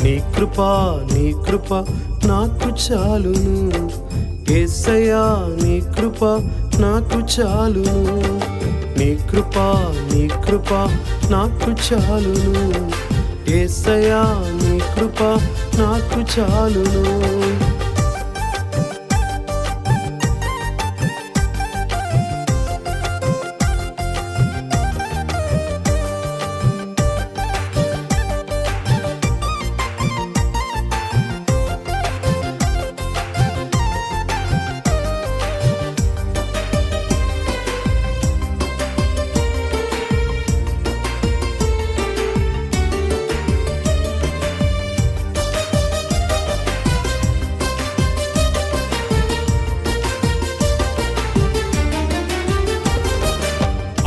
నీ కృప నాకు చాలును. యేసయ్యా నీ కృప నాకు చాలును. నీ కృప నాకు చాలును. యేసయ్యా నీ కృప నాకు చాలును.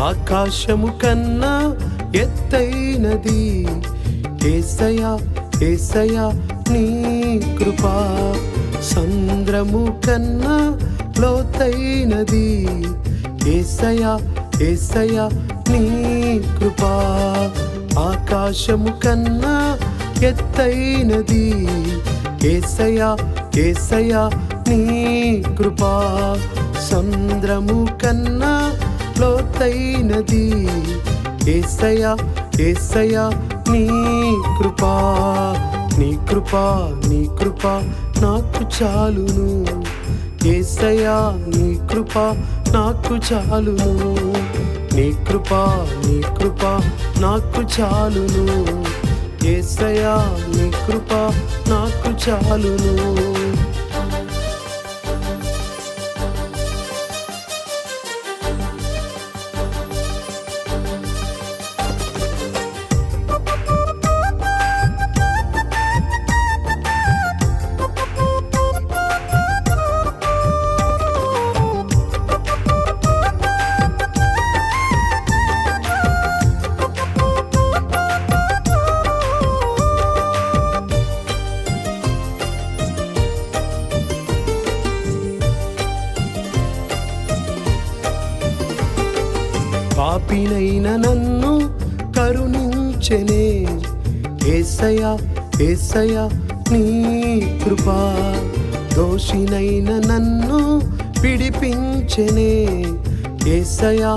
ఆకాశము కన్నా ఎత్తైనది యేసయ్యా యేసయ్యా నీ కృప. సంద్రము కన్నా లోతైనది యేసయ్యా యేసయ్యా నీ కృప. ఆకాశము కన్నా ఎత్తైనది యేసయ్యా యేసయ్యా నీ కృప. సంద్రము కన్నా లోతైనది యేసయ్యా యేసయ్యా నీ కృప. నీ కృప నాకు చాలును. యేసయ్యా నీ కృప నాకు చాలును. నీ కృప నాకు చాలును. యేసయ్యా నీ కృప నాకు చాలును. పాపినైన నన్ను కరుణించెనే యేసయ్యా యేసయ్యా నీ కృప. దోషినైన నన్ను విడిపించెనే యేసయ్యా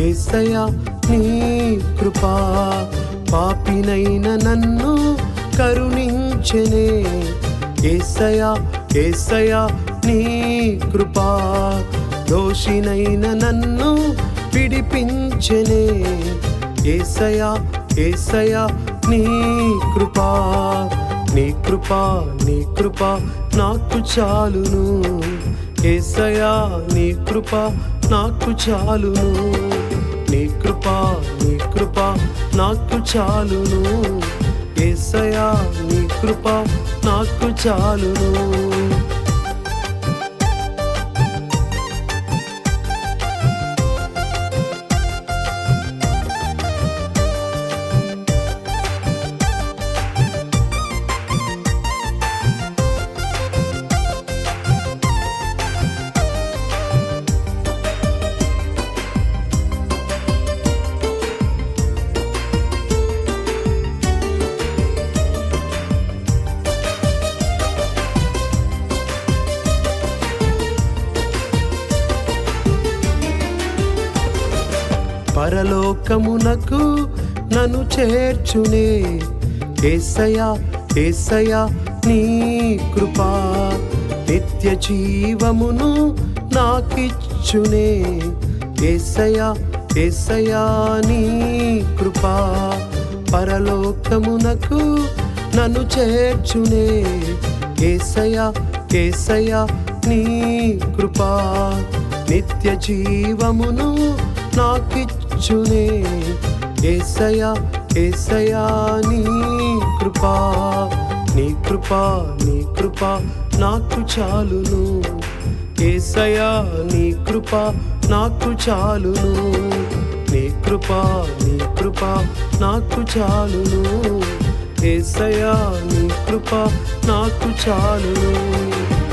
యేసయ్యా నీ కృప. పాపినైన నన్ను కరుణించెనే యేసయ్యా యేసయ్యా నీ కృప. దోషినైన నన్ను విడిపించెనే యేసయ్యా యేసయ్యా నీ కృప. నీ కృప నాకు చాలును. యేసయ్యా నీ కృప నాకు చాలును. నీ కృప నాకు చాలును. యేసయ్యా నీ కృప నాకు చాలును. పరలోకమునకు నన్ను చేర్చునే యేసయ్యా యేసయ్యా నీ కృప. నిత్య జీవమును నాకిచ్చునే యేసయ్యా యేసయ్యా నీ కృప. పరలోకమునకు నన్ను చేర్చునే యేసయ్యా యేసయ్యా నీ కృప. నిత్య జీవమును నాకిచ్చునే యేసయ్యా యేసయ్యా నీ కృప. నీ కృప నాకు చాలును. యేసయ్యా నీ కృప నాకు చాలును. నీ కృప నాకు చాలును. యేసయ్యా నీ కృప నాకు చాలును.